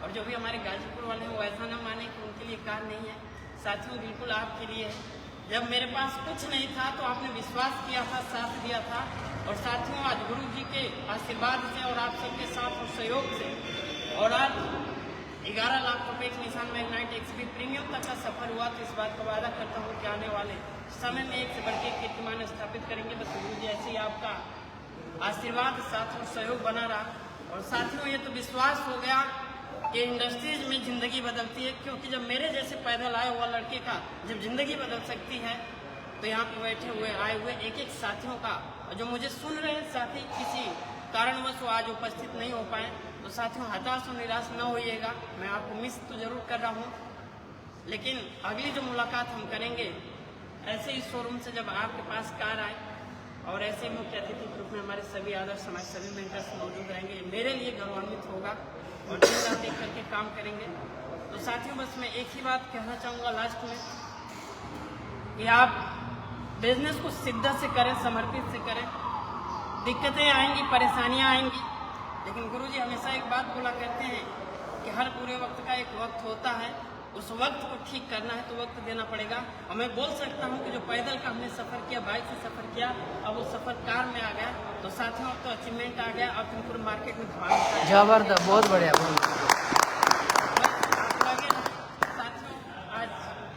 और जो भी हमारे गाजीपुर वाले हैं वो ऐसा ना माने कि उनके लिए कार नहीं है। साथियों बिल्कुल आपके लिए है। जब मेरे पास कुछ नहीं था तो आपने विश्वास किया था, साथ दिया था। और साथियों आज गुरु जी के आशीर्वाद से और आप सबके साथ और सहयोग से और आज 11 लाख रुपए के निशान मैग्नाइट XB प्रीमियम तक का सफर हुआ। तो इस बात का वादा करता हूँ कि आने वाले समय में एक से बढ़ के कीर्तिमान स्थापित करेंगे। बस गुरु जी ऐसे ही आपका आशीर्वाद साथ और सहयोग बना रहा। और साथियों ये तो विश्वास हो गया कि इंडस्ट्रीज में जिंदगी बदलती है, क्योंकि जब मेरे जैसे पैदल आए हुआ लड़के का जब जिंदगी बदल सकती है, तो यहाँ पे बैठे हुए आए हुए एक एक साथियों का, जो मुझे सुन रहे हैं साथी किसी कारणवश वो आज उपस्थित नहीं हो पाए, तो साथियों हताश और निराश न होइएगा। मैं आपको मिस तो जरूर कर रहा हूँ, लेकिन अगली जो मुलाकात हम करेंगे ऐसे ही शोरूम से जब आपके पास कार आए, और ऐसे मुख्य अतिथि के रूप में हमारे सभी आदर्श समाज सभी मेंटर्स मौजूद रहेंगे, मेरे लिए गौरवान्वित होगा और दिन रात एक करके काम करेंगे। तो साथियों बस मैं एक ही बात कहना चाहूँगा लास्ट में कि आप बिजनेस को शिद्दत से करें, समर्पित से करें। दिक्कतें आएंगी, परेशानियां आएंगी, लेकिन गुरुजी हमेशा एक बात बोला करते हैं कि हर पूरे वक्त का एक वक्त होता है, उस वक्त को ठीक करना है तो वक्त देना पड़ेगा। और मैं बोल सकता हूं कि जो पैदल का हमने सफ़र किया, बाइक से सफ़र किया, अब वो सफ़र कार में आ गया। तो साथियों अब तो अचीवमेंट आ गया, अब तुम पूरे मार्केट में धमाल मचा दिया। जबरदस्त, बहुत बढ़िया। साथियों आज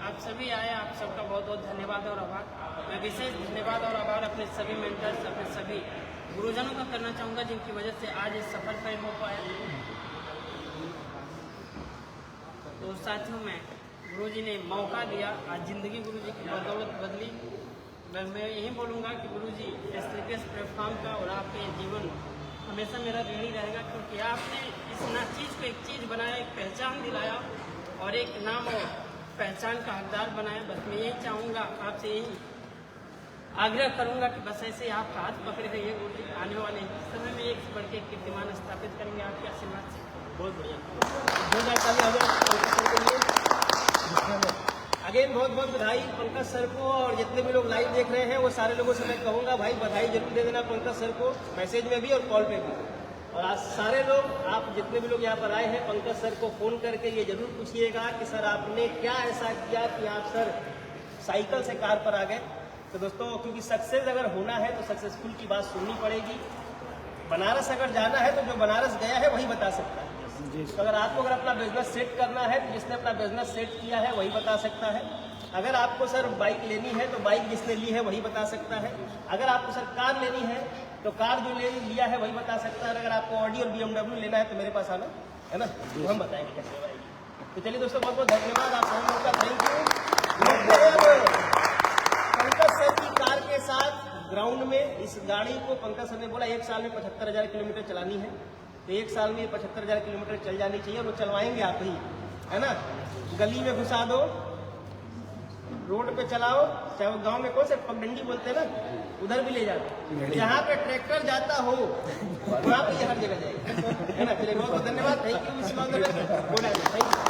आप सभी आए, आप सबका बहुत बहुत धन्यवाद और आभार। मैं विशेष धन्यवाद और आभार अपने सभी मेंटर्स, अपने सभी गुरुजनों का करना चाहूँगा, जिनकी वजह से आज इस सफर तय हो पाया। तो साथियों में गुरुजी ने मौका दिया, आज ज़िंदगी गुरुजी की बदौलत बदली। मैं यही बोलूँगा कि गुरुजी STPS प्लेटफॉर्म का और आपके जीवन हमेशा मेरा ऋणी रहेगा, क्योंकि आपने इस ना चीज़ को एक चीज़ बनाया, एक पहचान दिलाया और एक नाम और पहचान का हकदार बनाया। बस मैं यही चाहूँगा, आपसे यही आग्रह करूँगा कि बस ऐसे आप हाथ पकड़े रहिए। गुरुजी आने वाले समय में एक से बढ़ के कीर्तिमान स्थापित करेंगे आपके आशीर्वाद से। बहुत बढ़िया। अगेन बहुत बहुत बधाई पंकज सर को, और जितने भी लोग लाइव देख रहे हैं वो सारे लोगों से मैं कहूँगा भाई बधाई जरूर दे देना पंकज सर को, मैसेज में भी और कॉल पे भी। और आज सारे लोग, आप जितने भी लोग यहाँ पर आए हैं, पंकज सर को फ़ोन करके ये जरूर पूछिएगा कि सर आपने क्या ऐसा किया कि आप सर साइकिल से कार पर आ गए। तो दोस्तों क्योंकि सक्सेस अगर होना है तो सक्सेसफुल की बात सुननी पड़ेगी। बनारस अगर जाना है तो जो बनारस गया है वही बता सकता है। तो अगर आपको अगर अपना बिजनेस सेट करना है तो जिसने अपना बिजनेस सेट किया है वही बता सकता है। अगर आपको सर बाइक लेनी है तो बाइक जिसने ली है वही बता सकता है। अगर आपको सर कार लेनी है तो कार जो लिया है वही बता सकता है। अगर आपको ऑडी और BMW लेना है तो मेरे पास आना है ना, तो हम बताएंगे कैसे आएगी। तो चलिए दोस्तों बहुत बहुत धन्यवाद आप सभी लोगों का, थैंक यू। पंकज सर की कार के साथ ग्राउंड में इस गाड़ी को पंकज सर ने बोला 1 साल में 75,000 किलोमीटर चलानी है, तो 1 साल में 75,000 किलोमीटर चल जानी चाहिए। और वो चलवाएंगे आप ही, है ना। गली में घुसा दो, रोड पे चलाओ, चाहे वो गांव में कौन से पगडंडी बोलते हैं ना, उधर भी ले जाते। जहाँ पे ट्रैक्टर जाता हो वहाँ पे हर जगह जाएगा, है ना। चलिए बहुत बहुत धन्यवाद, thank you, wish you all the best, thank you.